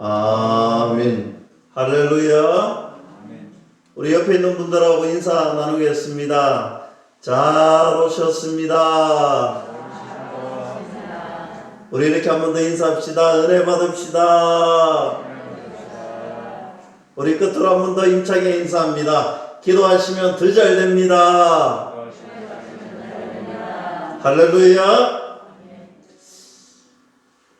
아멘. 할렐루야. 우리 옆에 있는 분들하고 인사 나누겠습니다. 잘 오셨습니다. 우리 이렇게 한 번 더 인사합시다. 은혜 받읍시다. 우리 끝으로 한 번 더 힘차게 인사합니다. 기도하시면 더 잘 됩니다. 할렐루야.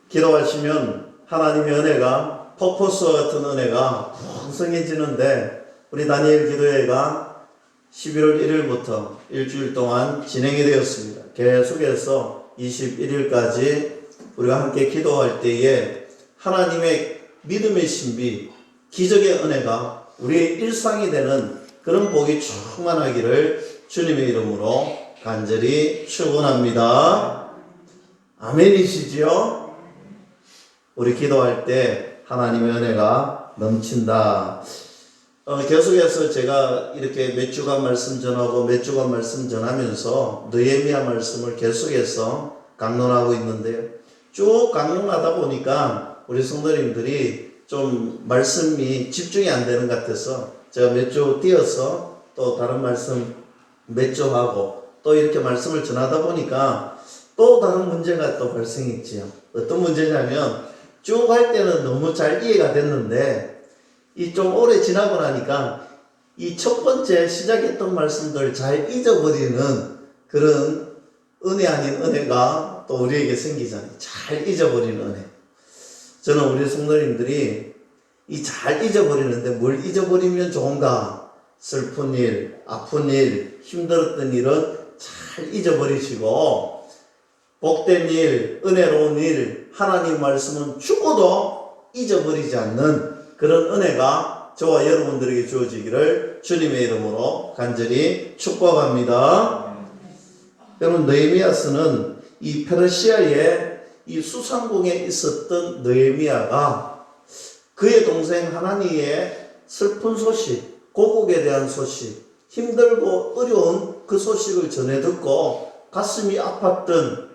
기도하시면 하나님의 은혜가 폭포수와 같은 은혜가 풍성해지는데, 우리 다니엘 기도회가 11월 1일부터 일주일 동안 진행이 되었습니다. 계속해서 21일까지 우리가 함께 기도할 때에 하나님의 믿음의 신비, 기적의 은혜가 우리의 일상이 되는 그런 복이 충만하기를 주님의 이름으로 간절히 축원합니다. 아멘이시지요? 우리 기도할 때 하나님의 은혜가 넘친다. 계속해서 제가 이렇게 몇 주간 말씀 전하고 몇 주간 말씀 전하면서 느헤미야 말씀을 계속해서 강론하고 있는데요. 쭉 강론하다 보니까 우리 성도님들이 좀 말씀이 집중이 안 되는 것 같아서 제가 몇 주 띄어서 또 다른 말씀 몇 주 하고 또 이렇게 말씀을 전하다 보니까 또 다른 문제가 또 발생했지요. 어떤 문제냐면 쭉 할 때는 너무 잘 이해가 됐는데 이 좀 오래 지나고 나니까 이 첫 번째 시작했던 말씀들 잘 잊어버리는 그런 은혜 아닌 은혜가 또 우리에게 생기잖아요. 잘 잊어버리는 은혜. 저는 우리 성도님들이 이 잘 잊어버리는데 뭘 잊어버리면 좋은가? 슬픈 일, 아픈 일, 힘들었던 일은 잘 잊어버리시고 복된 일, 은혜로운 일, 하나님 말씀은 죽어도 잊어버리지 않는 그런 은혜가 저와 여러분들에게 주어지기를 주님의 이름으로 간절히 축복합니다. 여러분, 느헤미야서는 이 페르시아의 이 수상궁에 있었던 느헤미야가 그의 동생 하나니의 슬픈 소식, 고국에 대한 소식, 힘들고 어려운 그 소식을 전해 듣고 가슴이 아팠던,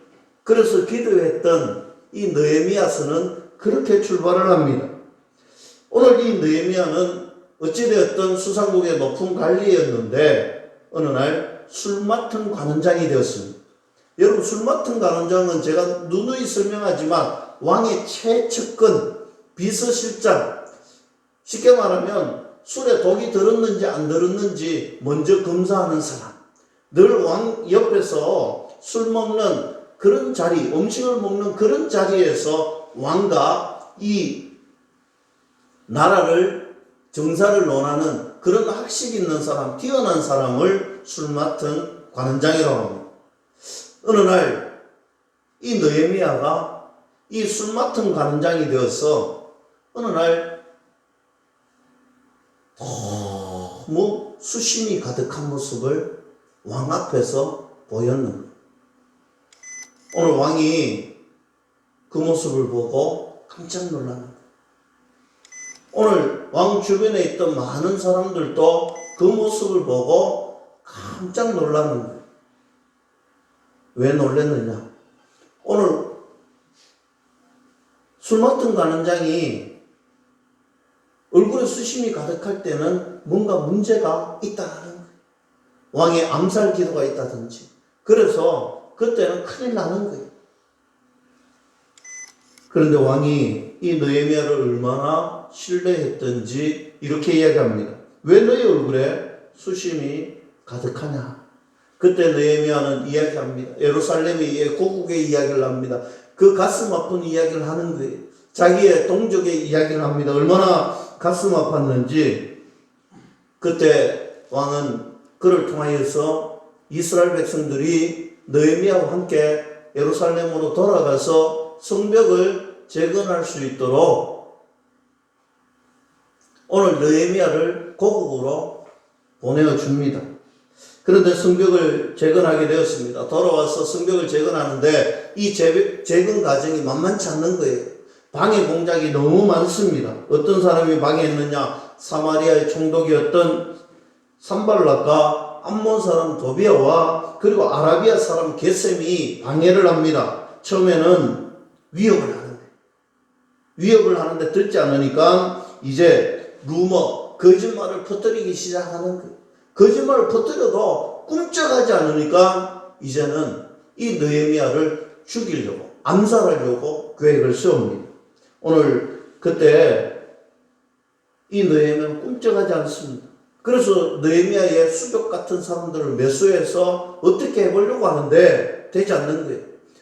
그래서 기도했던 이 느헤미야서는 그렇게 출발을 합니다. 오늘 이 느헤미야는 어찌되었던 수상국의 높은 관리였는데 어느 날 술 맡은 관원장이 되었습니다. 여러분, 술 맡은 관원장은 제가 누누이 설명하지만 왕의 최측근 비서실장, 쉽게 말하면 술에 독이 들었는지 안 들었는지 먼저 검사하는 사람, 늘 왕 옆에서 술 먹는 그런 자리, 음식을 먹는 그런 자리에서 왕과 이 나라를, 정사를 논하는 그런 학식 있는 사람, 뛰어난 사람을 술 맡은 관원장이라고 합니다. 어느 날 이 느헤미야가 이 술 맡은 관원장이 되어서 어느 날 너무 수심이 가득한 모습을 왕 앞에서 보였는 거예요. 오늘 왕이 그 모습을 보고 깜짝 놀라는 거예요. 오늘 왕 주변에 있던 많은 사람들도 그 모습을 보고 깜짝 놀라는 거예요. 왜 놀랐느냐? 오늘 술 맡은 관원장이 얼굴에 수심이 가득할 때는 뭔가 문제가 있다는 거예요. 왕의 암살 기도가 있다든지. 그래서 그때는 큰일 나는 거예요. 그런데 왕이 이 느헤미야를 얼마나 신뢰했던지 이렇게 이야기합니다. 왜 너희 얼굴에 수심이 가득하냐? 그때 느헤미야는 이야기합니다. 예루살렘의 고국의 이야기를 합니다. 그 가슴 아픈 이야기를 하는 거예요. 자기의 동족의 이야기를 합니다. 얼마나 가슴 아팠는지. 그때 왕은 그를 통하여서 이스라엘 백성들이 느헤미야와 함께 예루살렘으로 돌아가서 성벽을 재건할 수 있도록 오늘 느헤미야를 고국으로 보내줍니다. 그런데 성벽을 재건하게 되었습니다. 돌아와서 성벽을 재건하는데 이 재건 과정이 만만치 않는 거예요. 방해 공작이 너무 많습니다. 어떤 사람이 방해했느냐? 사마리아의 총독이었던 산발락과 암몬 사람 도비아와 그리고 아라비아 사람 게셈이 방해를 합니다. 처음에는 위협을 하는 거예요. 위협을 하는데 듣지 않으니까 이제 루머, 거짓말을 퍼뜨리기 시작하는 거예요. 거짓말을 퍼뜨려도 꿈쩍하지 않으니까 이제는 이 느헤미야를 죽이려고, 암살하려고 계획을 세웁니다. 오늘 그때 이 느헤미야는 꿈쩍하지 않습니다. 그래서 느헤미야의 수족 같은 사람들을 매수해서 어떻게 해보려고 하는데 되지 않는 거예요.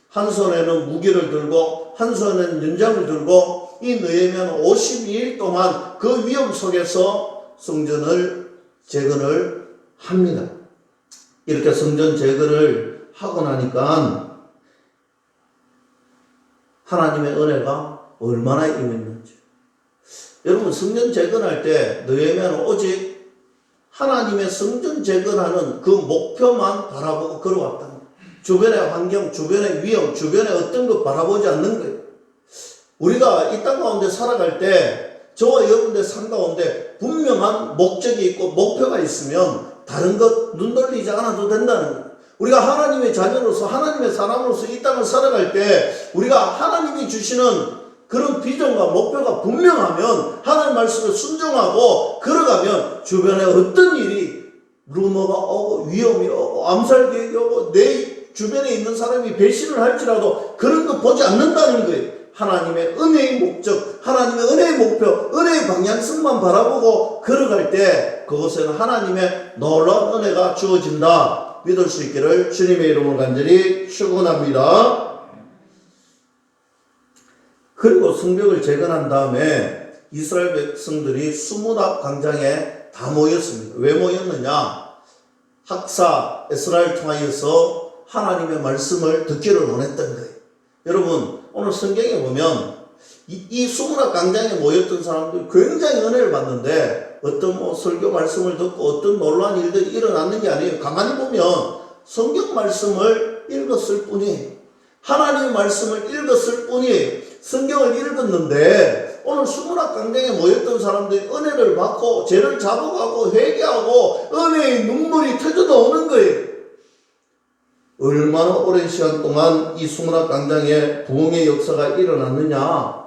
한 손에는 무기를 들고 한 손에는 연장을 들고 이 느헤미야는 52일 동안 그 위험 속에서 성전을 재건을 합니다. 이렇게 성전 재건을 하고 나니까 하나님의 은혜가 얼마나 임했는지. 여러분, 성전 재건할 때 느헤미야는 오직 하나님의 성전 재건하는 그 목표만 바라보고 걸어왔다. 주변의 환경, 주변의 위험, 주변의 어떤 것 바라보지 않는 거예요. 우리가 이 땅 가운데 살아갈 때 저와 여러분들 삶 가운데 분명한 목적이 있고 목표가 있으면 다른 것 눈 돌리지 않아도 된다는 거예요. 우리가 하나님의 자녀로서 하나님의 사람으로서 이 땅을 살아갈 때 우리가 하나님이 주시는 그런 비전과 목표가 분명하면 하나님 말씀에 순종하고 걸어가면 주변에 어떤 일이 루머가 오고 위험이 오고 암살 계획이 오고 내 주변에 있는 사람이 배신을 할지라도 그런 거 보지 않는다는 거예요. 하나님의 은혜의 목적, 하나님의 은혜의 목표, 은혜의 방향성만 바라보고 걸어갈 때 그곳에는 하나님의 놀라운 은혜가 주어진다. 믿을 수 있기를 주님의 이름으로 간절히 축원합니다. 그리고 성벽을 재건한 다음에 이스라엘 백성들이 수문학 광장에 다 모였습니다. 왜 모였느냐? 학사 에스라를 통하여서 하나님의 말씀을 듣기를 원했던 거예요. 여러분, 오늘 성경에 보면 이 수문학 광장에 모였던 사람들이 굉장히 은혜를 받는데 어떤 설교 말씀을 듣고 어떤 놀라운 일들이 일어났는 게 아니에요. 가만히 보면 성경 말씀을 읽었을 뿐이에요. 하나님의 말씀을 읽었을 뿐이에요. 성경을 읽었는데 오늘 수문학 광장에 모였던 사람들이 은혜를 받고 죄를 잡아가고 회개하고 은혜의 눈물이 터져 나오는 거예요. 얼마나 오랜 시간 동안 이 수문학 광장에 부흥의 역사가 일어났느냐?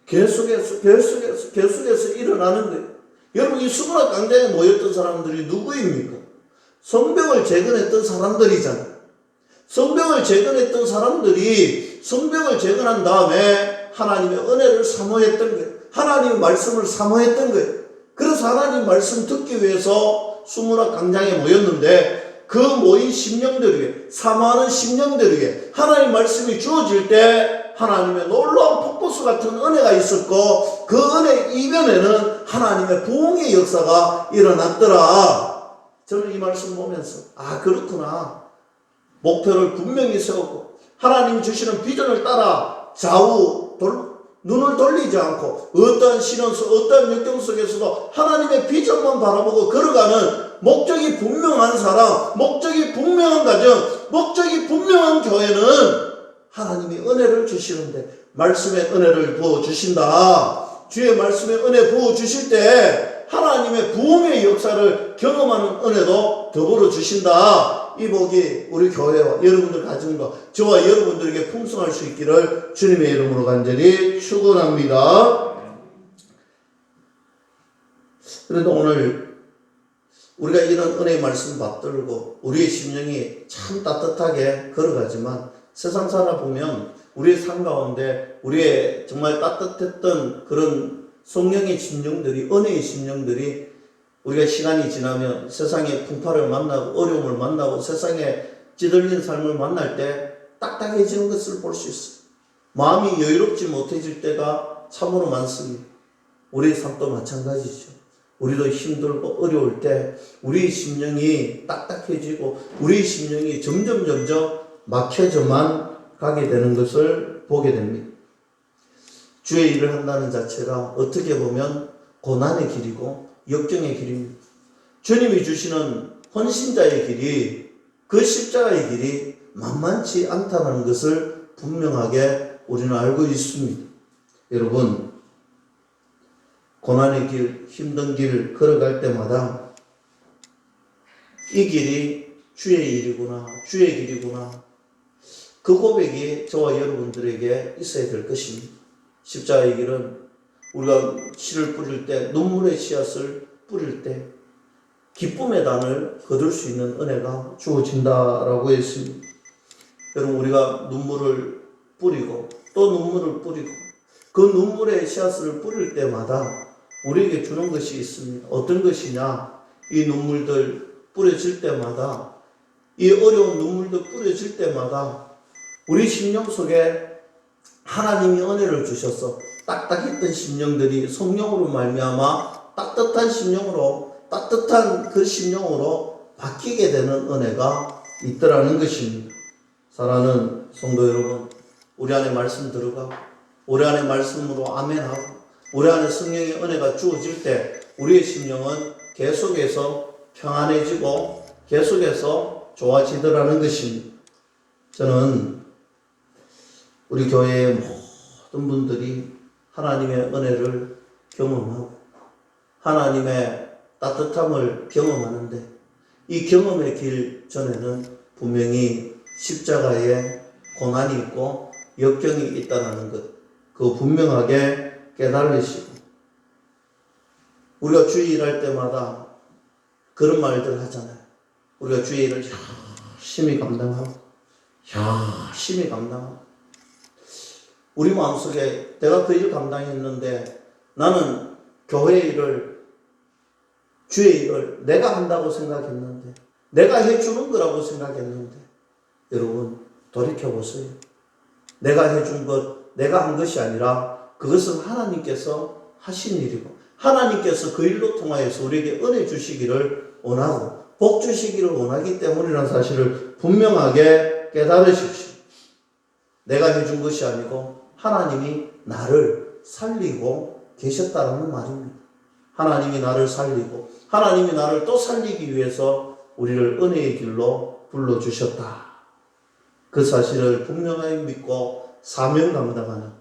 계속해서 일어나는 거예요. 여러분, 이 수문학 광장에 모였던 사람들이 누구입니까? 성벽을 재건했던 사람들이잖아요. 성벽을 재건했던 사람들이 성벽을 재건한 다음에 하나님의 은혜를 사모했던 거예요. 하나님의 말씀을 사모했던 거예요. 그래서 하나님 말씀 듣기 위해서 수문학 광장에 모였는데 그 모인 심령들에게, 사모하는 심령들에게 하나님 말씀이 주어질 때 하나님의 놀라운 폭포수 같은 은혜가 있었고 그 은혜 이면에는 하나님의 부흥의 역사가 일어났더라. 저는 이 말씀 보면서 그렇구나. 목표를 분명히 세우고 하나님 주시는 비전을 따라 눈을 돌리지 않고 어떠한 신앙 속, 어떠한 역경 속에서도 하나님의 비전만 바라보고 걸어가는 목적이 분명한 사람, 목적이 분명한 가정, 목적이 분명한 교회는 하나님이 은혜를 주시는데 말씀의 은혜를 부어주신다. 주의 말씀의 은혜 부어주실 때 하나님의 부흥의 역사를 경험하는 은혜도 더불어 주신다. 이 복이 우리 교회와 여러분들 가정과 저와 여러분들에게 풍성할 수 있기를 주님의 이름으로 간절히 축원합니다. 그런데 오늘 우리가 이런 은혜의 말씀 받들고 우리의 심령이 참 따뜻하게 걸어가지만 세상 살아보면 우리의 삶 가운데 우리의 정말 따뜻했던 그런 성령의 심령들이, 은혜의 심령들이 우리가 시간이 지나면 세상의 풍파를 만나고 어려움을 만나고 세상에 찌들린 삶을 만날 때 딱딱해지는 것을 볼 수 있어요. 마음이 여유롭지 못해질 때가 참으로 많습니다. 우리의 삶도 마찬가지죠. 우리도 힘들고 어려울 때 우리의 심령이 딱딱해지고 우리의 심령이 점점 막혀져만 가게 되는 것을 보게 됩니다. 주의 일을 한다는 자체가 어떻게 보면 고난의 길이고 역경의 길입니다. 주님이 주시는 헌신자의 길이, 그 십자가의 길이 만만치 않다는 것을 분명하게 우리는 알고 있습니다. 여러분, 고난의 길, 힘든 길 걸어갈 때마다 이 길이 주의 일이구나, 주의 길이구나. 그 고백이 저와 여러분들에게 있어야 될 것입니다. 십자가의 길은 우리가 씨를 뿌릴 때, 눈물의 씨앗을 뿌릴 때 기쁨의 단을 거둘 수 있는 은혜가 주어진다라고 했습니다. 여러분, 우리가 눈물을 뿌리고 또 눈물을 뿌리고 그 눈물의 씨앗을 뿌릴 때마다 우리에게 주는 것이 있습니다. 어떤 것이냐? 이 눈물들 뿌려질 때마다, 이 어려운 눈물들 뿌려질 때마다 우리 심령 속에 하나님이 은혜를 주셔서 딱딱했던 심령들이 성령으로 말미암아 따뜻한 심령으로, 따뜻한 그 심령으로 바뀌게 되는 은혜가 있더라는 것입니다. 사랑하는 성도 여러분, 우리 안에 말씀 들어가고 우리 안에 말씀으로 아멘하고 우리 안에 성령의 은혜가 주어질 때 우리의 심령은 계속해서 평안해지고 계속해서 좋아지더라는 것입니다. 저는 우리 교회의 모든 분들이 하나님의 은혜를 경험하고 하나님의 따뜻함을 경험하는데, 이 경험의 길 전에는 분명히 십자가의 고난이 있고 역경이 있다는 것, 그 분명하게 깨달으시고, 우리가 주의 일할 때마다 그런 말들 하잖아요. 우리가 주의 일을 열심히 감당하고 열심히 감당하고, 우리 마음속에 내가 그 일 감당했는데 나는 교회 일을, 주의 일을 내가 한다고 생각했는데, 내가 해주는 거라고 생각했는데, 여러분 돌이켜보세요. 내가 해준 것, 내가 한 것이 아니라 그것은 하나님께서 하신 일이고 하나님께서 그 일로 통하여서 우리에게 은혜 주시기를 원하고 복 주시기를 원하기 때문이라는 사실을 분명하게 깨달으십시오. 내가 해준 것이 아니고 하나님이 나를 살리고 계셨다는 말입니다. 하나님이 나를 살리고 하나님이 나를 또 살리기 위해서 우리를 은혜의 길로 불러주셨다. 그 사실을 분명하게 믿고 사명 감당하는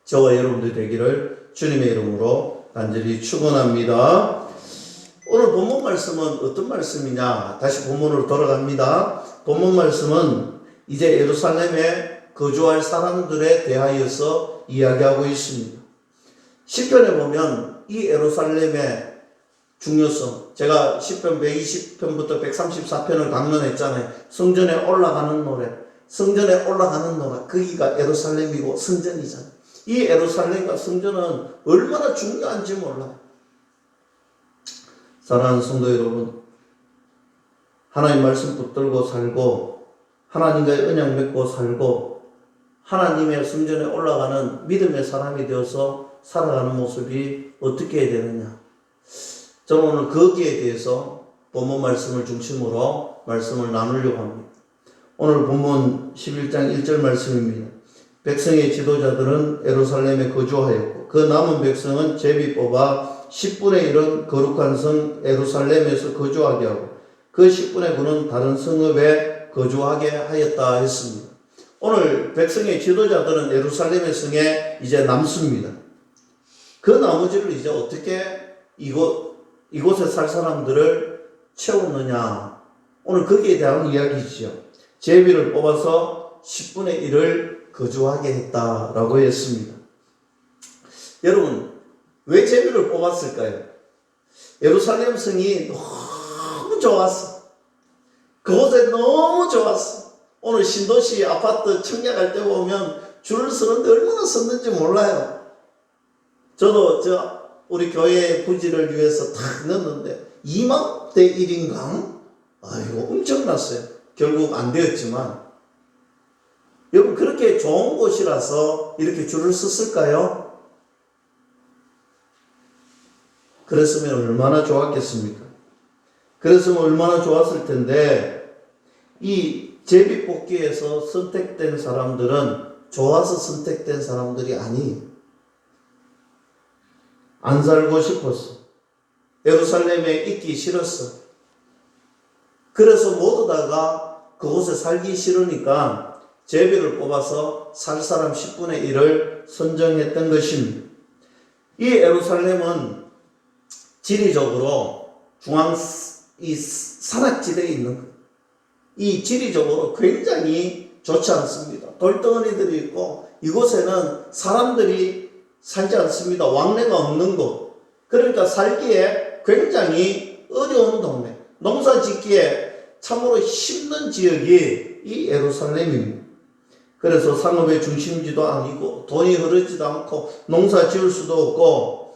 저와 여러분들 되기를 주님의 이름으로 간절히 축원합니다. 오늘 본문 말씀은 어떤 말씀이냐? 다시 본문으로 돌아갑니다. 본문 말씀은 이제 예루살렘에 거주할 사람들에 대하여서 이야기하고 있습니다. 시편에 보면 이 예루살렘의 중요성, 제가 시편 120편부터 134편을 강론했잖아요. 성전에 올라가는 노래, 성전에 올라가는 노래, 거기가 예루살렘이고 성전이잖아요. 이 예루살렘과 성전은 얼마나 중요한지 몰라요. 사랑하는 성도 여러분, 하나님 말씀 붙들고 살고 하나님과의 언약 맺고 살고 하나님의 성전에 올라가는 믿음의 사람이 되어서 살아가는 모습이 어떻게 해야 되느냐? 저는 오늘 거기에 대해서 본문 말씀을 중심으로 말씀을 나누려고 합니다. 오늘 본문 11장 1절 말씀입니다. 백성의 지도자들은 예루살렘에 거주하였고 그 남은 백성은 제비 뽑아 10분의 1은 거룩한 성 예루살렘에서 거주하게 하고 그 10분의 9는 다른 성읍에 거주하게 하였다 했습니다. 오늘 백성의 지도자들은 예루살렘의 성에 이제 남습니다. 그 나머지를 이제 어떻게 이곳에 살 사람들을 채우느냐, 오늘 거기에 대한 이야기지요. 제비를 뽑아서 10분의 1을 거주하게 했다라고 했습니다. 여러분, 왜 제비를 뽑았을까요? 예루살렘 성이 너무 좋았어. 그곳에 너무 좋았어. 오늘 신도시 아파트 청약할 때 보면 줄을 서는데 얼마나 섰는지 몰라요. 저도 우리 교회 부지를 위해서 탁 넣었는데 2만 대 1인가? 아이고, 엄청났어요. 결국 안 되었지만, 여러분, 그렇게 좋은 곳이라서 이렇게 줄을 섰을까요? 그랬으면 얼마나 좋았겠습니까? 그랬으면 얼마나 좋았을 텐데, 이 제비뽑기에서 선택된 사람들은 좋아서 선택된 사람들이 아니에요. 안 살고 싶었어. 예루살렘에 있기 싫었어. 그래서 모두 다가 그곳에 살기 싫으니까 제비를 뽑아서 살 사람 10분의 1을 선정했던 것입니다. 이 예루살렘은 지리적으로 이 산악지대에 있는 거예요. 이 지리적으로 굉장히 좋지 않습니다. 돌덩어리들이 있고 이곳에는 사람들이 살지 않습니다. 왕래가 없는 곳. 그러니까 살기에 굉장히 어려운 동네. 농사 짓기에 참으로 힘든 지역이 이 예루살렘입니다. 그래서 상업의 중심지도 아니고 돈이 흐르지도 않고 농사 지을 수도 없고,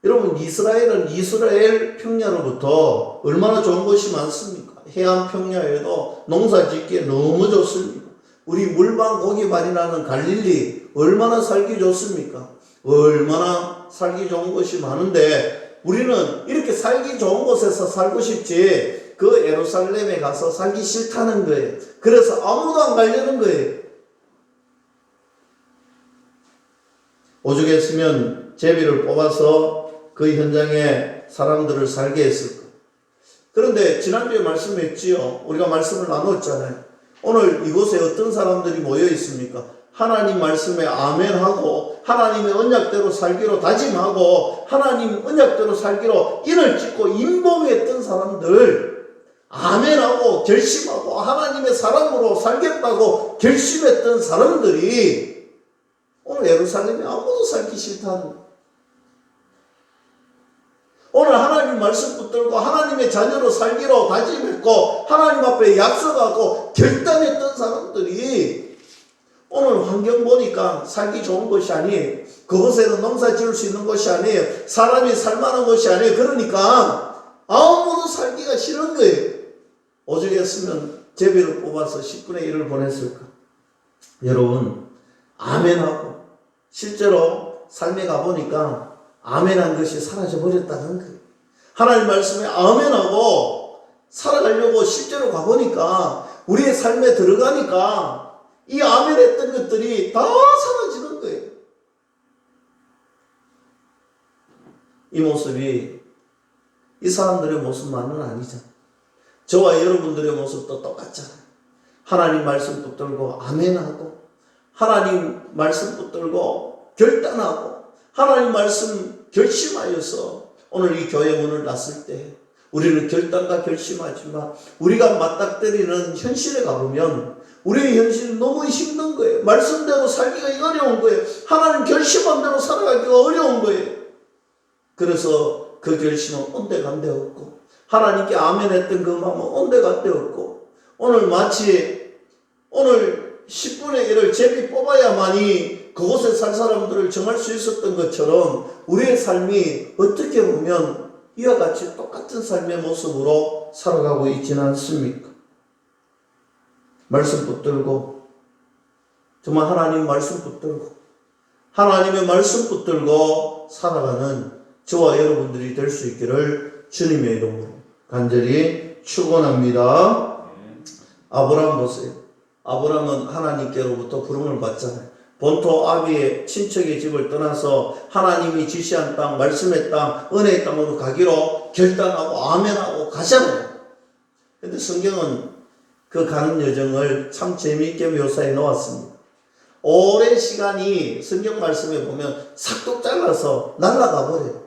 여러분 이스라엘은 이스라엘 평야로부터 얼마나 좋은 곳이 많습니까? 해안 평야에도 농사 짓기에 너무 좋습니다. 우리 물방 고기 많이 나는 갈릴리 얼마나 살기 좋습니까? 얼마나 살기 좋은 곳이 많은데 우리는 이렇게 살기 좋은 곳에서 살고 싶지 그 예루살렘에 가서 살기 싫다는 거예요. 그래서 아무도 안 가려는 거예요. 오죽했으면 제비를 뽑아서 그 현장에 사람들을 살게 했을 거예요. 그런데 지난주에 말씀했지요. 우리가 말씀을 나눴잖아요. 오늘 이곳에 어떤 사람들이 모여 있습니까? 하나님 말씀에 아멘하고 하나님의 언약대로 살기로 다짐하고 하나님 언약대로 살기로 인을 찍고 임봉했던 사람들, 아멘하고 결심하고 하나님의 사람으로 살겠다고 결심했던 사람들이 오늘 예루살렘에 아무도 살기 싫다는 거예요. 오늘 하나님 말씀 붙들고 하나님의 자녀로 살기로 다짐했고 하나님 앞에 약속하고 결단했던 사람들이 오늘 환경 보니까 살기 좋은 곳이 아니에요. 그곳에는 농사 지을 수 있는 곳이 아니에요. 사람이 살만한 곳이 아니에요. 그러니까 아무도 살기가 싫은 거예요. 오죽했으면 제비를 뽑아서 10분의 1을 보냈을까. 여러분 아멘하고 실제로 삶에 가보니까 아멘한 것이 사라져버렸다는 거예요. 하나님 말씀에 아멘하고 살아가려고 실제로 가보니까 우리의 삶에 들어가니까 이 아멘했던 것들이 다 사라지는 거예요. 이 모습이 이 사람들의 모습만은 아니잖아요. 저와 여러분들의 모습도 똑같잖아요. 하나님 말씀 붙들고 아멘하고 하나님 말씀 붙들고 결단하고 하나님 말씀 결심하여서 오늘 이 교회 문을 놨을 때 우리는 결단과 결심하지만 우리가 맞닥뜨리는 현실에 가보면 우리의 현실은 너무 힘든 거예요. 말씀대로 살기가 어려운 거예요. 하나님 결심한 대로 살아가기가 어려운 거예요. 그래서 그 결심은 온데간데 없고 하나님께 아멘했던 그 마음은 온데간데 없고 오늘 마치 오늘 10분의 1을 제비 뽑아야만이 그곳에 살 사람들을 정할 수 있었던 것처럼 우리의 삶이 어떻게 보면 이와 같이 똑같은 삶의 모습으로 살아가고 있지는 않습니까? 말씀 붙들고 정말 하나님 말씀 붙들고 하나님의 말씀 붙들고 살아가는 저와 여러분들이 될 수 있기를 주님의 이름으로 간절히 축원합니다. 아브라함 보세요. 아브라함은 하나님께로부터 부름을 받잖아요. 본토 아비의 친척의 집을 떠나서 하나님이 지시한 땅, 말씀의 땅, 은혜의 땅으로 가기로 결단하고 아멘하고 가잖아요. 근데 성경은 그 가는 여정을 참 재미있게 묘사해 놓았습니다. 오랜 시간이 성경 말씀에 보면 삭둑 잘라서 날아가 버려요.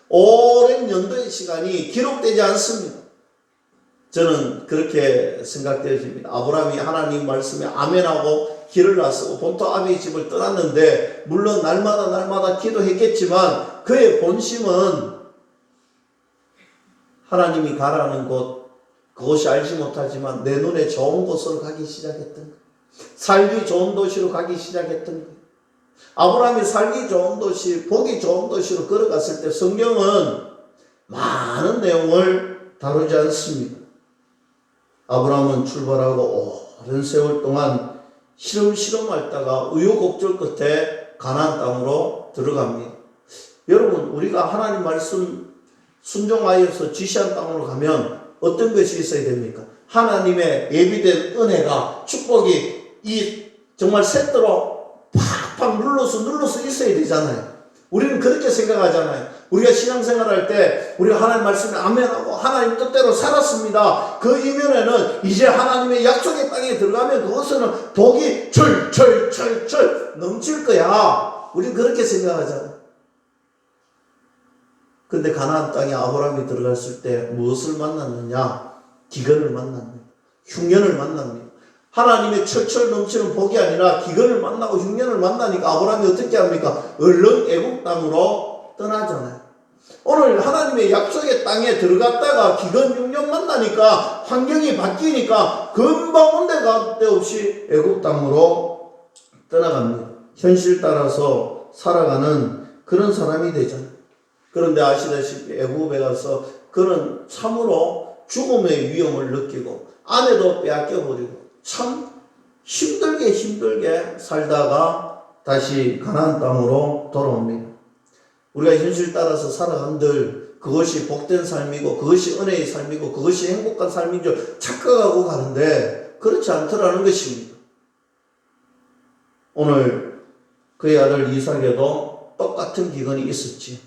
오랜 연도의 시간이 기록되지 않습니다. 저는 그렇게 생각되어집니다. 아브라함이 하나님 말씀에 아멘하고 길을 나서고 본토 아비의 집을 떠났는데 물론 날마다 기도했겠지만 그의 본심은 하나님이 가라는 곳, 그것이 알지 못하지만 내 눈에 좋은 곳으로 가기 시작했던 거예요. 살기 좋은 도시로 가기 시작했던 거예요. 아브라함이 살기 좋은 도시, 보기 좋은 도시로 걸어갔을 때 성경은 많은 내용을 다루지 않습니다. 아브라함은 출발하고 오랜 세월 동안 시름시름 앓다가 우여곡절 끝에 가나안 땅으로 들어갑니다. 여러분 우리가 하나님 말씀 순종하여서 지시한 땅으로 가면 어떤 것이 있어야 됩니까? 하나님의 예비된 은혜가 축복이 이 정말 셋도로 팍팍 눌러서 있어야 되잖아요. 우리는 그렇게 생각하잖아요. 우리가 신앙생활 할 때 우리가 하나님 말씀에 아멘하고 하나님 뜻대로 살았습니다. 그 이면에는 이제 하나님의 약속의 땅에 들어가면 그것은 복이 철철철철 넘칠 거야. 우리는 그렇게 생각하잖아요. 근데 가나안 땅에 아브라함이 들어갔을 때 무엇을 만났느냐? 기근을 만납니다. 흉년을 만납니다. 하나님의 철철 넘치는 복이 아니라 기근을 만나고 흉년을 만나니까 아브라함이 어떻게 합니까? 얼른 애국 땅으로 떠나잖아요. 오늘 하나님의 약속의 땅에 들어갔다가 기근 흉년 만나니까 환경이 바뀌니까 금방 온데 갈 데 없이 애국 땅으로 떠나갑니다. 현실 따라서 살아가는 그런 사람이 되잖아요. 그런데 아시다시피 애국에 가서 그는 참으로 죽음의 위험을 느끼고 아내도 빼앗겨버리고 참 힘들게 살다가 다시 가나안 땅으로 돌아옵니다. 우리가 현실 따라서 살아간들 그것이 복된 삶이고 그것이 은혜의 삶이고 그것이 행복한 삶인 줄 착각하고 가는데 그렇지 않더라는 것입니다. 오늘 그의 아들 이삭에도 똑같은 기근이 있었지.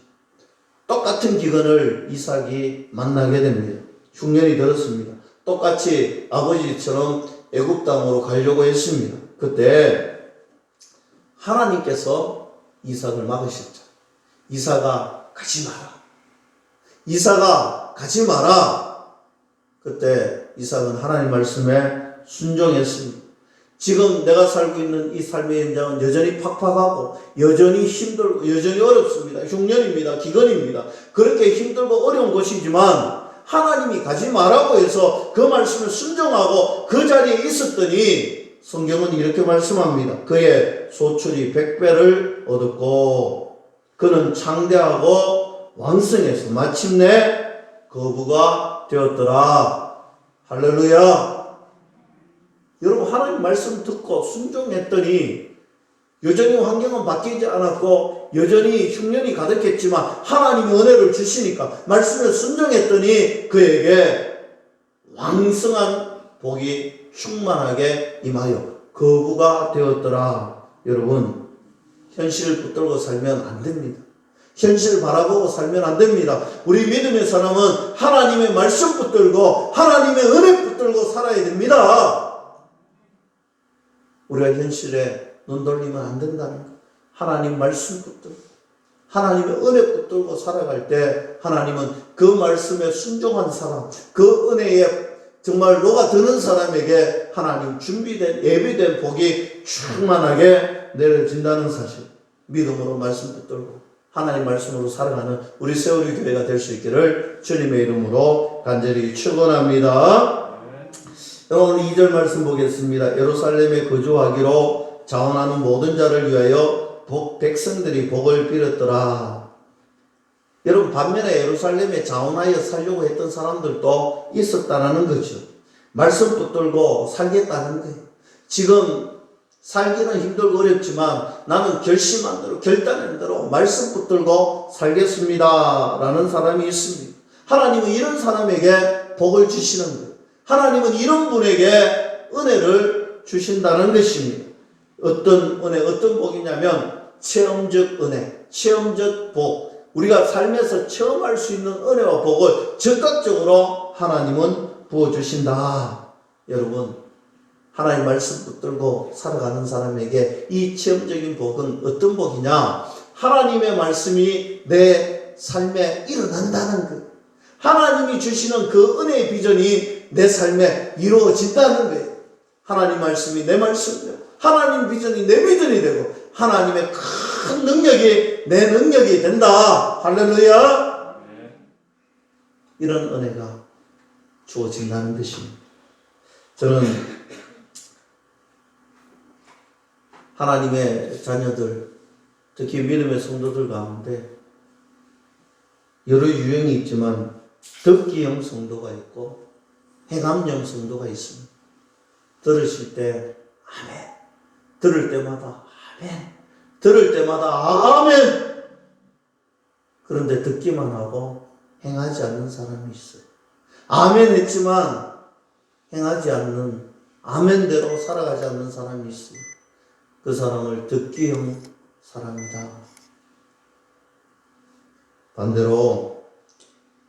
똑같은 기근을 이삭이 만나게 됩니다. 흉년이 들었습니다. 똑같이 아버지처럼 애굽 땅으로 가려고 했습니다. 그때 하나님께서 이삭을 막으셨죠. 이삭아 가지 마라. 이삭아 가지 마라. 그때 이삭은 하나님 말씀에 순종했습니다. 지금 내가 살고 있는 이 삶의 현장은 여전히 팍팍하고 여전히 힘들고 여전히 어렵습니다. 흉년입니다. 기근입니다. 그렇게 힘들고 어려운 것이지만 하나님이 가지 말라고 해서 그 말씀을 순종하고 그 자리에 있었더니 성경은 이렇게 말씀합니다. 그의 소출이 100배를 얻었고 그는 창대하고 왕성해서 마침내 거부가 되었더라. 할렐루야. 여러분 하나님 말씀 듣고 순종했더니 여전히 환경은 바뀌지 않았고 여전히 흉년이 가득했지만 하나님이 은혜를 주시니까 말씀을 순종했더니 그에게 왕성한 복이 충만하게 임하여 거부가 되었더라. 여러분 현실을 붙들고 살면 안 됩니다. 현실을 바라보고 살면 안 됩니다. 우리 믿음의 사람은 하나님의 말씀 붙들고 하나님의 은혜 붙들고 살아야 됩니다. 우리가 현실에 눈 돌리면 안 된다는 것. 하나님 말씀 붙들고 하나님의 은혜 붙들고 살아갈 때 하나님은 그 말씀에 순종한 사람, 그 은혜에 정말 녹아드는 사람에게 하나님 준비된 예비된 복이 충만하게 내려진다는 사실. 믿음으로 말씀 붙들고 하나님 말씀으로 살아가는 우리 세월이 교회가 될 수 있기를 주님의 이름으로 간절히 축원합니다. 오늘 2절 말씀 보겠습니다. 예루살렘에 거주하기로 자원하는 모든 자를 위하여 백성들이 복을 빌었더라. 여러분 반면에 예루살렘에 자원하여 살려고 했던 사람들도 있었다는 거죠. 말씀 붙들고 살겠다는 거예요. 지금 살기는 힘들고 어렵지만 나는 결심한 대로 결단한 대로 말씀 붙들고 살겠습니다 라는 사람이 있습니다. 하나님은 이런 사람에게 복을 주시는 거예요. 하나님은 이런 분에게 은혜를 주신다는 것입니다. 어떤 은혜, 어떤 복이냐면 체험적 은혜, 체험적 복. 우리가 삶에서 체험할 수 있는 은혜와 복을 즉각적으로 하나님은 부어주신다. 여러분 하나님 말씀 붙들고 살아가는 사람에게 이 체험적인 복은 어떤 복이냐? 하나님의 말씀이 내 삶에 일어난다는 것. 하나님이 주시는 그 은혜의 비전이 내 삶에 이루어진다는 거예요. 하나님 말씀이 내 말씀이 되고 하나님 비전이 내 비전이 되고 하나님의 큰 능력이 내 능력이 된다. 할렐루야. 이런 은혜가 주어진다는 것입니다. 저는 하나님의 자녀들, 특히 믿음의 성도들 가운데 여러 유형이 있지만 듣기형 성도가 있고 행함형 성도가 있습니다. 들으실 때 아멘, 들을 때마다 아멘, 들을 때마다 아멘. 그런데 듣기만 하고 행하지 않는 사람이 있어요. 아멘 했지만 행하지 않는, 아멘대로 살아가지 않는 사람이 있어요. 그 사람을 듣기형 사람이다. 반대로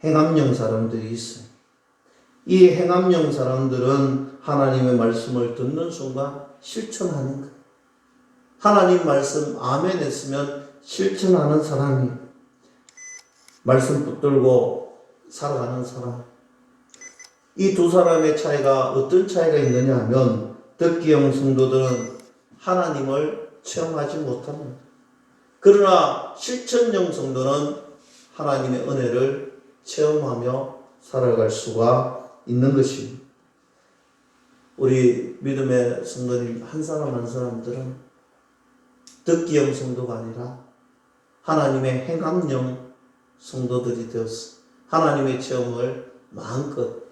행함형 사람들이 있어요. 이 행함형 사람들은 하나님의 말씀을 듣는 순간 실천하는 거예요. 하나님 말씀 아멘 했으면 실천하는 사람이 말씀 붙들고 살아가는 사람. 이 두 사람의 차이가 어떤 차이가 있느냐 하면 듣기형 성도들은 하나님을 체험하지 못합니다. 그러나 실천형 성도는 하나님의 은혜를 체험하며 살아갈 수가 있는 것입니다. 우리 믿음의 성도님 한 사람 한 사람들은 듣기형 성도가 아니라 하나님의 행함형 성도들이 되었어. 하나님의 체험을 마음껏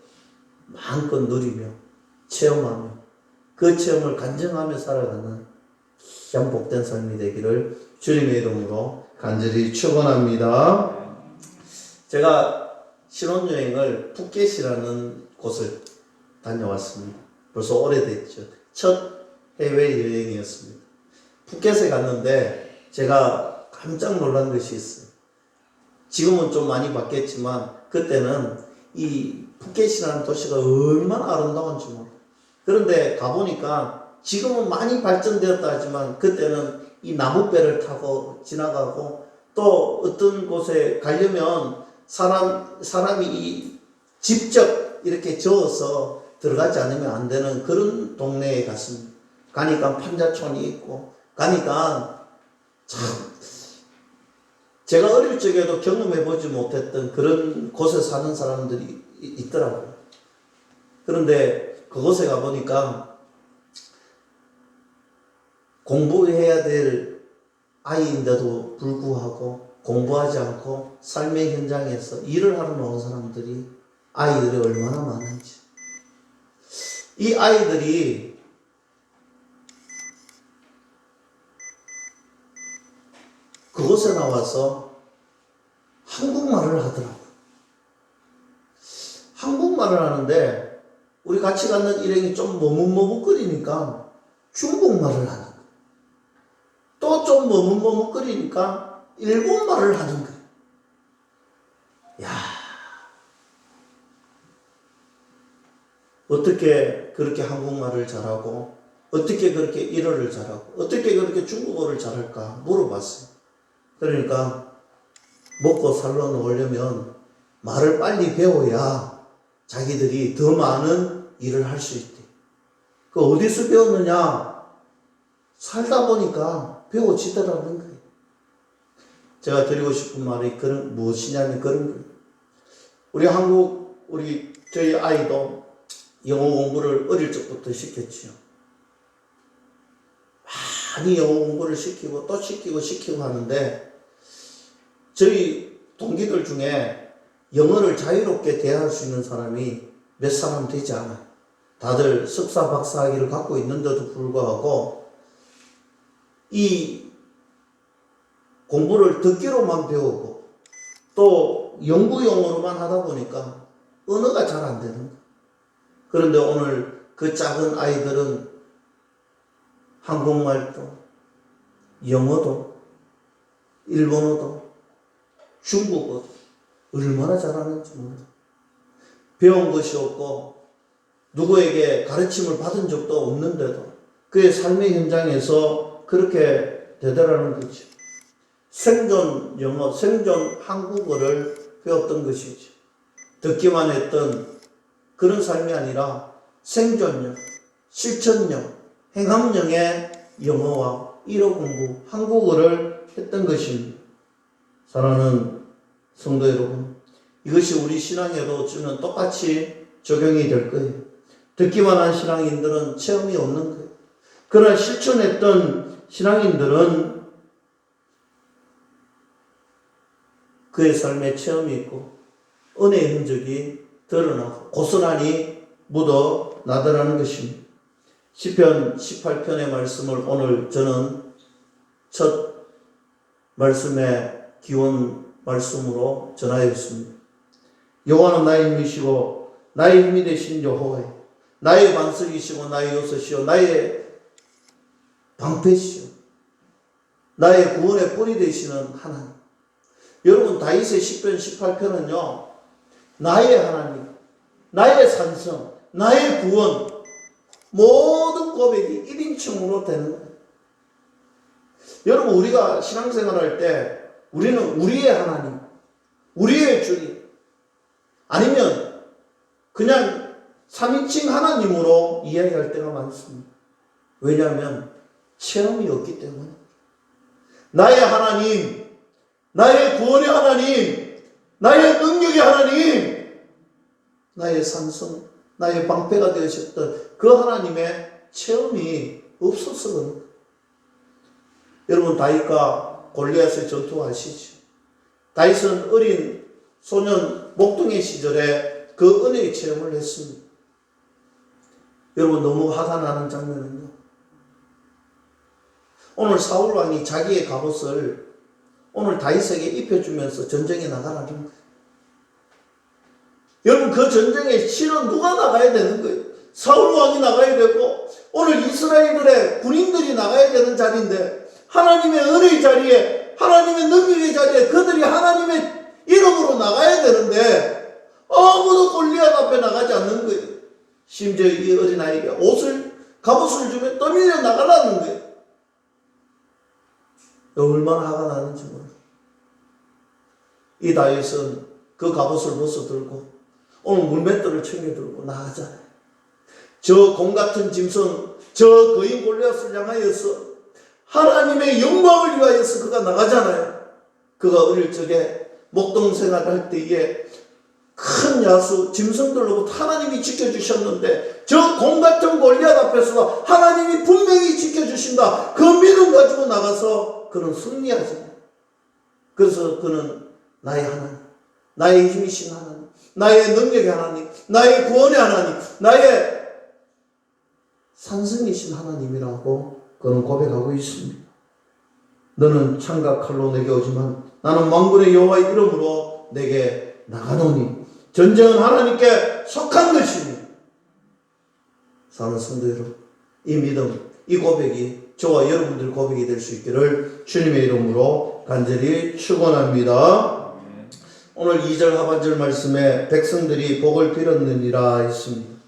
누리며 체험하며 그 체험을 간증하며 살아가는 귀한 복된 삶이 되기를 주님의 이름으로 간절히 축원합니다. 제가 신혼여행을 푸켓이라는 곳을 다녀왔습니다. 벌써 오래됐죠. 첫 해외여행이었습니다. 푸켓에 갔는데 제가 깜짝 놀란 것이 있어요. 지금은 좀 많이 바뀌었지만 그때는 이 푸켓이라는 도시가 얼마나 아름다운지 몰라요. 그런데 가보니까 지금은 많이 발전되었다 하지만 그때는 이 나무배를 타고 지나가고 또 어떤 곳에 가려면 사람이 직접 이렇게 저어서 들어가지 않으면 안 되는 그런 동네에 갔습니다. 가니까 판자촌이 있고 가니까 참 제가 어릴 적에도 경험해보지 못했던 그런 곳에 사는 사람들이 있더라고요. 그런데 그곳에 가보니까 공부해야 될 아이인데도 불구하고 공부하지 않고 삶의 현장에서 일을 하러 나온 아이들이 얼마나 많은지. 이 아이들이 그곳에 나와서 한국말을 하더라고요. 한국말을 하는데 우리 같이 갔는 일행이 좀 머뭇머뭇거리니까 중국말을 하는 거예요. 또 좀 머뭇머뭇거리니까 일본말을 하는 거예요. 야, 어떻게 그렇게 한국말을 잘하고 어떻게 그렇게 일어를 잘하고 어떻게 그렇게 중국어를 잘할까 물어봤어요. 그러니까 먹고 살러 놓으려면 말을 빨리 배워야 자기들이 더 많은 일을 할 수 있대. 그 어디서 배웠느냐? 살다 보니까 배워지더라는 거예요. 제가 드리고 싶은 말이 무엇이냐면 그런 거예요. 저희 아이도 영어 공부를 어릴 적부터 시켰지요. 많이 영어 공부를 시키고 또 시키고 하는데 저희 동기들 중에 영어를 자유롭게 대할 수 있는 사람이 몇 사람 되지 않아요. 다들 석사, 박사 학위를 갖고 있는데도 불구하고 이 공부를 듣기로만 배우고 또 연구 용어로만 하다 보니까 언어가 잘 안 되는 거예요. 그런데 오늘 그 작은 아이들은 한국말도 영어도 일본어도 중국어도 얼마나 잘하는지 몰라요. 배운 것이 없고 누구에게 가르침을 받은 적도 없는데도 그의 삶의 현장에서 그렇게 되더라는 거죠. 생존 영어, 생존 한국어를 배웠던 것이죠. 듣기만 했던 그런 삶이 아니라 생존형, 실천형, 행함형의 영어와 일어 공부, 한국어를 했던 것입니다. 사랑하는 성도 여러분, 이것이 우리 신앙에도 저는 똑같이 적용이 될 거예요. 듣기만 한 신앙인들은 체험이 없는 거예요. 그러나 실천했던 신앙인들은 그의 삶에 체험이 있고 은혜의 흔적이 드러나고 고스란히 묻어나더라는 것입니다. 시편 18편의 말씀을 오늘 저는 첫 말씀의 기원 말씀으로 전하였습니다. 여호와는 나의 힘이시고 나의 힘이 되신 여호와여, 나의 반석이시고 나의 요새시요 나의 방패시요 나의 구원의 뿌리 되시는 하나님. 여러분, 다윗의 시편 18편은요 나의 하나님, 나의 산성, 나의 구원, 모든 고백이 1인칭으로 되는 거예요. 여러분, 우리가 신앙생활할 때 우리는 우리의 하나님, 우리의 주님, 아니면 그냥 3인칭 하나님으로 이야기할 때가 많습니다. 왜냐하면 체험이 없기 때문에. 나의 하나님, 나의 구원의 하나님, 나의 능력의 하나님, 나의 산성, 나의 방패가 되셨던 그 하나님의 체험이 없어서 그런 거예요. 여러분, 다윗과 골리앗의 전투 아시죠? 다윗은 어린 소년 목동의 시절에 그 은혜의 체험을 했습니다. 여러분, 너무 화가 나는 장면은요, 오늘 사울 왕이 자기의 갑옷을 오늘 다윗에게 입혀주면서 전쟁에 나가라는 거예요. 여러분, 그 전쟁에 실은 누가 나가야 되는 거예요? 사울 왕이 나가야 되고 오늘 이스라엘의 군인들이 나가야 되는 자리인데, 하나님의 은혜의 자리에, 하나님의 능력의 자리에 그들이 하나님의 이름으로 나가야 되는데 아무도 골리앗 앞에 나가지 않는 거예요. 심지어 이 어린아이에게 갑옷을 주면 떠밀려 나가라는 거예요. 얼마나 화가 나는지 몰라요. 이 다윗은 그 갑옷을 벗어 들고 오늘 물맷돌을 챙겨 들고 나가잖아요. 저 공 같은 짐승, 저 거인 골리앗을 향하여서 하나님의 영광을 위하여서 그가 나가잖아요. 그가 어릴 적에 목동 생활할 때에 큰 야수 짐승들로부터 하나님이 지켜주셨는데 저 공 같은 골리앗 앞에서 하나님이 분명히 지켜주신다, 그 믿음 가지고 나가서 그는 승리하잖아요. 그래서 그는 나의 하나님, 나의 힘이신 하나님, 나의 능력의 하나님, 나의 구원의 하나님, 나의 산성이신 하나님이라고 그는 고백하고 있습니다. 너는 창과 칼로 내게 오지만 나는 만군의 여호와의 이름으로 내게 나가노니 전쟁은 하나님께 속한 것이니. 사랑하는 성도 여러분, 이 믿음, 이 고백이 저와 여러분들 고백이 될 수 있기를 주님의 이름으로 간절히 축원합니다. 오늘 2절 하반절 말씀에 백성들이 복을 빌었느니라 했습니다.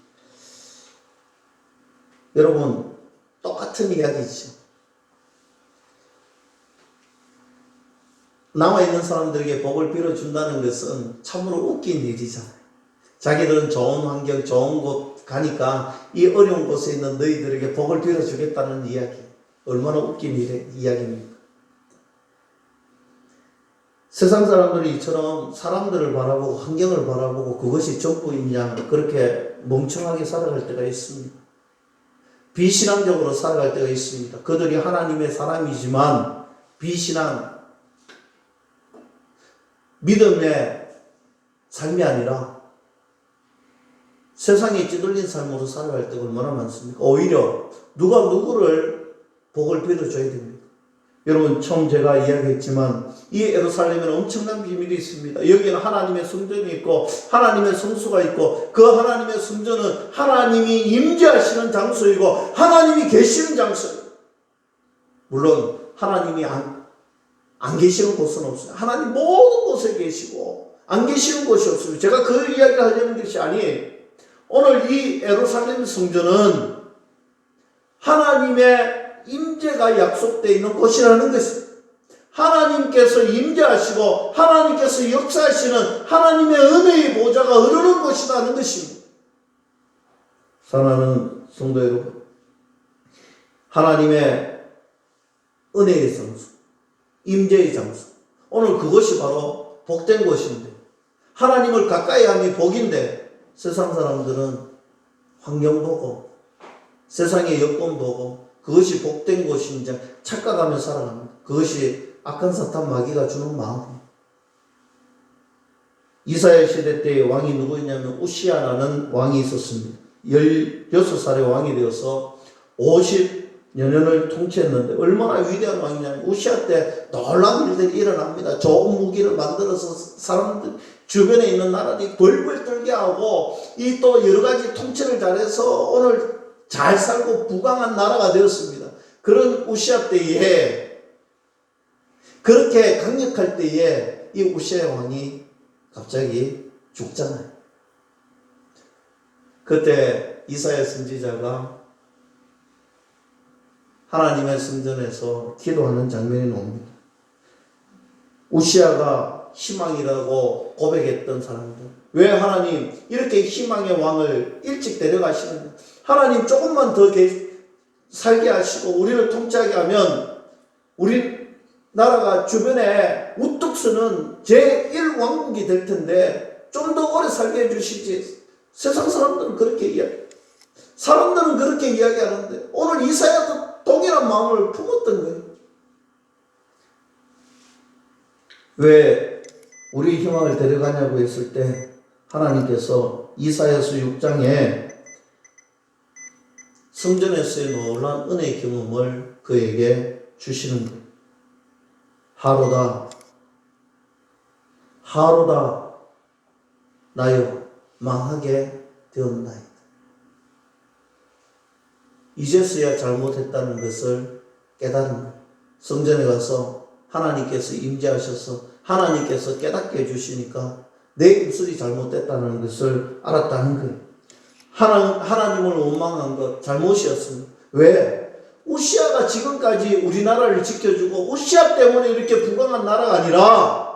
여러분, 똑같은 이야기죠. 남아있는 사람들에게 복을 빌어준다는 것은 참으로 웃긴 일이잖아요. 자기들은 좋은 환경, 좋은 곳 가니까 이 어려운 곳에 있는 너희들에게 복을 빌어주겠다는 이야기. 얼마나 웃긴 이야기입니까? 세상 사람들이 이처럼 사람들을 바라보고 환경을 바라보고 그것이 전부인 양 그렇게 멍청하게 살아갈 때가 있습니다. 비신앙적으로 살아갈 때가 있습니다. 그들이 하나님의 사람이지만 비신앙, 믿음의 삶이 아니라 세상에 찌들린 삶으로 살아갈 때가 얼마나 많습니까? 오히려 누가 누구를 복을 빌어줘야 됩니다. 여러분, 처음 제가 이야기했지만 이 예루살렘에는 엄청난 비밀이 있습니다. 여기에는 하나님의 성전이 있고 하나님의 성수가 있고 그 하나님의 성전은 하나님이 임재하시는 장소이고 하나님이 계시는 장소예요. 물론 하나님이 안 계시는 곳은 없어요. 하나님 모든 곳에 계시고 안 계시는 곳이 없습니다. 제가 그 이야기를 하려는 것이 아니에요. 오늘 이 예루살렘 성전은 하나님의 임재가 약속되어 있는 곳이라는 것입니다. 하나님께서 임재하시고 하나님께서 역사하시는 하나님의 은혜의 보좌가 흐르는 곳이라는 것입니다. 사랑하는 성도 여러분, 하나님의 은혜의 장소, 임재의 장소, 오늘 그것이 바로 복된 곳인데, 하나님을 가까이 함이 복인데 세상 사람들은 환경 보고 세상의 여건 보고 그것이 복된 곳인지 착각하며 살아갑니다. 그것이 악한 사탄 마귀가 주는 마음입니다. 이사야 시대 때 왕이 누구였냐면 우시아라는 왕이 있었습니다. 16살의 왕이 되어서 50여 년을 통치했는데 얼마나 위대한 왕이냐면 우시아 때 놀라운 일들이 일어납니다. 좋은 무기를 만들어서 사람들 주변에 있는 나라들이 벌벌 떨게 하고 이 또 여러 가지 통치를 잘해서 오늘 잘 살고 부강한 나라가 되었습니다. 그런 우시아 때에 그렇게 강력할 때에 이 우시아 왕이 갑자기 죽잖아요. 그때 이사야 선지자가 하나님의 성전에서 기도하는 장면이 나옵니다. 우시아가 희망이라고 고백했던 사람들, 왜 하나님 이렇게 희망의 왕을 일찍 데려가시는가? 하나님 조금만 더 살게 하시고 우리를 통치하게 하면 우리 나라가 주변에 우뚝 서는 제1왕국이 될 텐데 좀 더 오래 살게 해주시지. 세상 사람들은 그렇게 사람들은 그렇게 이야기하는데 오늘 이사야도 동일한 마음을 품었던 거예요. 왜 우리 희망을 데려가냐고 했을 때 하나님께서 이사야서 6장에 성전에서의 놀라운 은혜의 경험을 그에게 주시는 거예요. 하로다 나여 망하게 되었나이다. 이제서야 잘못했다는 것을 깨달은 거예요. 성전에 가서 하나님께서 임재하셔서 하나님께서 깨닫게 해주시니까 내 입술이 잘못됐다는 것을 알았다는 거예요. 하나님을 원망한 것 잘못이었습니다. 왜? 우시아가 지금까지 우리나라를 지켜주고 우시아 때문에 이렇게 부강한 나라가 아니라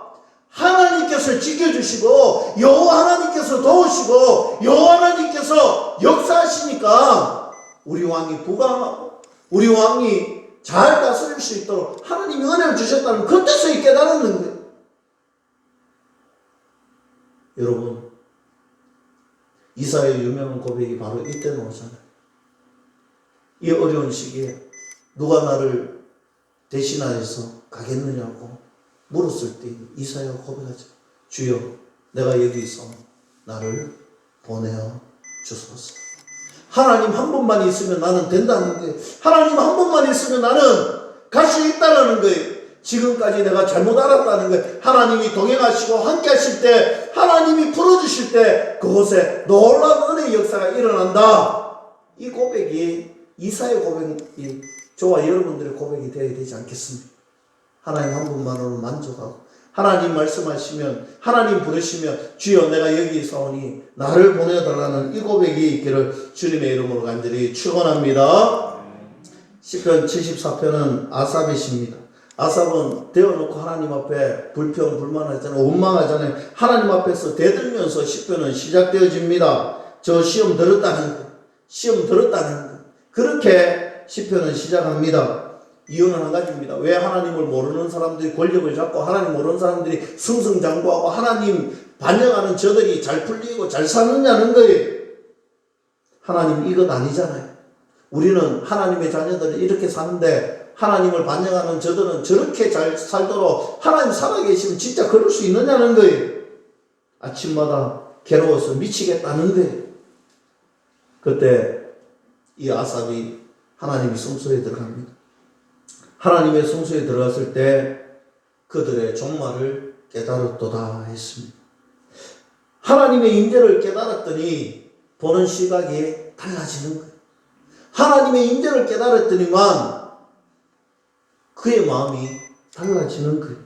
하나님께서 지켜주시고 여호와 하나님께서 도우시고 여호와 하나님께서 역사하시니까 우리 왕이 부강하고 우리 왕이 잘 다스릴 수 있도록 하나님이 은혜를 주셨다는 그때서 깨달았는 거예요. 여러분, 이사야의 유명한 고백이 바로 이때 나오잖아요. 이 어려운 시기에 누가 나를 대신하여서 가겠느냐고 물었을 때 이사야가 고백하죠. 주여, 내가 여기 있어 나를 보내어 주소서. 하나님 한 분만 있으면 나는 된다는 거예요. 하나님 한 분만 있으면 나는 갈 수 있다는 거예요. 지금까지 내가 잘못 알았다는 거예요. 하나님이 동행하시고 함께 하실 때, 하나님이 풀어주실 때 그곳에 놀라운 은혜의 역사가 일어난다. 이 고백이 이사야의 고백이 저와 여러분들의 고백이 되어야 되지 않겠습니까? 하나님 한 분만으로 만족하고 하나님 말씀하시면 하나님 부르시면 주여 내가 여기 있사오니 나를 보내달라는 이 고백이 있기를 주님의 이름으로 간절히 축원합니다. 시편 74편은 아삽의 시입니다. 아삽은 되어놓고 하나님 앞에 불평 불만하잖아요. 원망하잖아요. 하나님 앞에서 대들면서 시편은 시작되어집니다. 저 시험 들었다는 거, 시험 들었다는 거, 그렇게 시편은 시작합니다. 이유는 한 가지입니다. 왜 하나님을 모르는 사람들이 권력을 잡고 하나님 모르는 사람들이 승승장구하고 하나님 반영하는 저들이 잘 풀리고 잘 사느냐는 거예요. 하나님 이것 아니잖아요. 우리는 하나님의 자녀들은 이렇게 사는데 하나님을 반영하는 저들은 저렇게 잘 살도록 하나님 살아계시면 진짜 그럴 수 있느냐는 거예요. 아침마다 괴로워서 미치겠다는 거예요. 그때 이 아삽이 하나님의 성소에 들어갑니다. 하나님의 성소에 들어갔을 때 그들의 종말을 깨달았도다 했습니다. 하나님의 임재를 깨달았더니 보는 시각이 달라지는 거예요. 하나님의 임재를 깨달았더니만 그의 마음이 달라지는 거예요.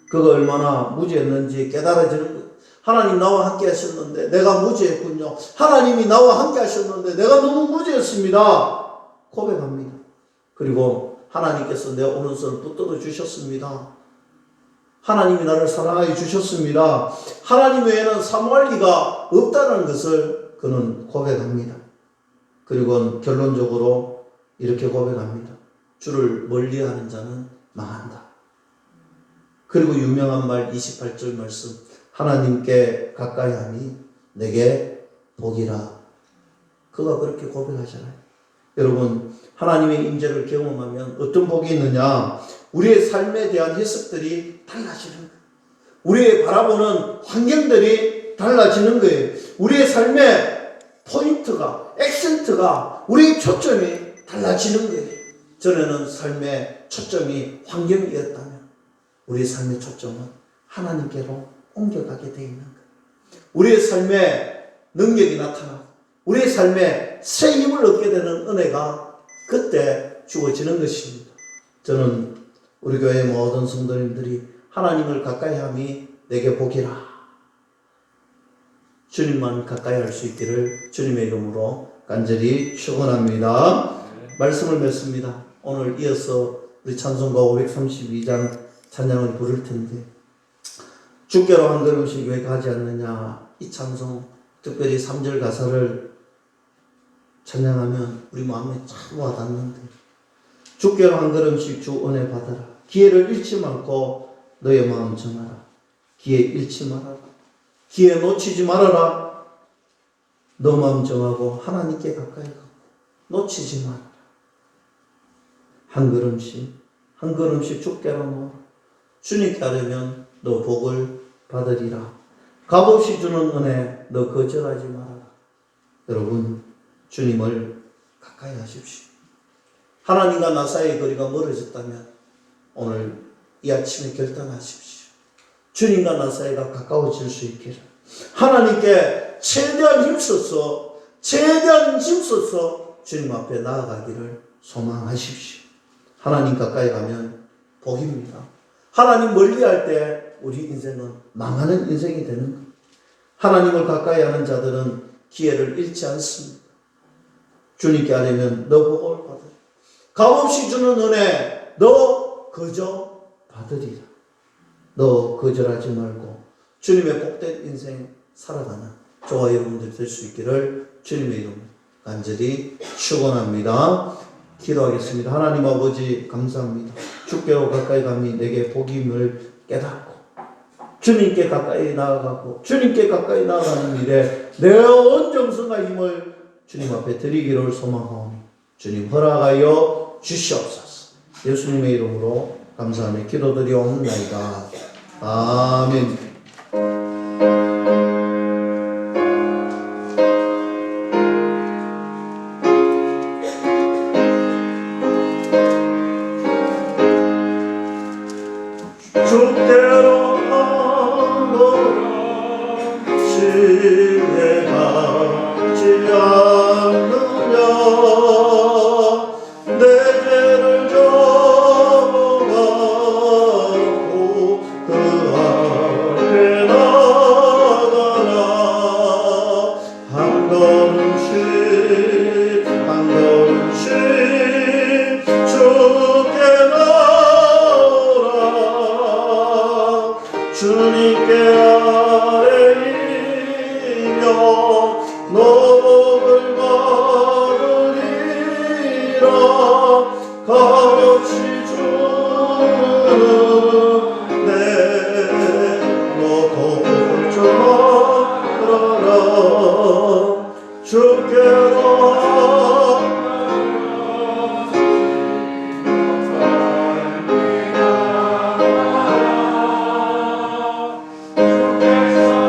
그가 얼마나 무지했는지 깨달아지는 거예요. 하나님 나와 함께 하셨는데 내가 무지했군요. 하나님이 나와 함께 하셨는데 내가 너무 무지했습니다. 고백합니다. 그리고 하나님께서 내 오른손을 붙들어 주셨습니다. 하나님이 나를 사랑하여 주셨습니다. 하나님 외에는 사모할 리가 없다는 것을 그는 고백합니다. 그리고 결론적으로 이렇게 고백합니다. 주를 멀리하는 자는 망한다. 그리고 유명한 말 28절 말씀, 하나님께 가까이함이 내게 복이라. 그가 그렇게 고백하잖아요. 여러분, 하나님의 임재를 경험하면 어떤 복이 있느냐? 우리의 삶에 대한 해석들이 달라지는 거예요. 우리의 바라보는 환경들이 달라지는 거예요. 우리의 삶의 포인트가, 액센트가, 우리의 초점이 달라지는 거예요. 전에는 삶의 초점이 환경이었다면 우리의 삶의 초점은 하나님께로 옮겨가게 되어 있는 거예요. 우리의 삶에 능력이 나타나고 우리의 삶에 새 힘을 얻게 되는 은혜가 그때 주어지는 것입니다. 저는 우리 교회 모든 성도님들이 하나님을 가까이함이 내게 복이라. 주님만 가까이 할 수 있기를 주님의 이름으로 간절히 축원합니다. 말씀을 맺습니다. 오늘 이어서 우리 찬송가 532장 찬양을 부를 텐데 주께로 한 걸음씩 왜 가지 않느냐. 이 찬송 특별히 3절 가사를 찬양하면 우리 마음에 참 와닿는데 주께로 한 걸음씩 주 은혜 받아라. 기회를 잃지 말고 너의 마음 정하라. 기회 잃지 말아라. 기회 놓치지 말아라. 너 마음 정하고 하나님께 가까이 가고 놓치지 말아라. 한 걸음씩 주께로 놓아라. 주님께 하려면 너 복을 받으리라. 값없이 주는 은혜 너 거절하지 말아라. 여러분, 주님을 가까이 하십시오. 하나님과 나 사이의 거리가 멀어졌다면 오늘 이 아침에 결단하십시오. 주님과 나 사이가 가까워질 수 있기를. 하나님께 최대한 힘써서 주님 앞에 나아가기를 소망하십시오. 하나님 가까이 가면 복입니다. 하나님 멀리할 때 우리 인생은 망하는 인생이 되는 겁니다. 하나님을 가까이 하는 자들은 기회를 잃지 않습니다. 주님께 하려면 너 복을 받으라. 값없이 주는 은혜 너 거저 받으리라. 너 거절하지 말고 주님의 복된 인생 살아가는 저와 여러분들 될 수 있기를 주님의 이름으로 간절히 축원합니다. 기도하겠습니다. 하나님 아버지 감사합니다. 주께로 가까이 감이 내게 복임을 깨닫고 주님께 가까이 나아가고 주님께 가까이 나아가는 일에 내 온 정성과 힘을 주님 앞에 드리기를 소망하오니 주님 허락하여 주시옵소서. 예수님의 이름으로 감사하며 기도드리옵나이다. 아멘. 주께로 지혜하지 않느냐. 내 죄를 접어가고 그 앞에 나가라. 한 걸음씩 주께 나오라. 주님께 아뢰이며 복을 받으리라. 값없이 주네 너 걱정하라. 주께로 주께서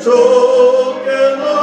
주께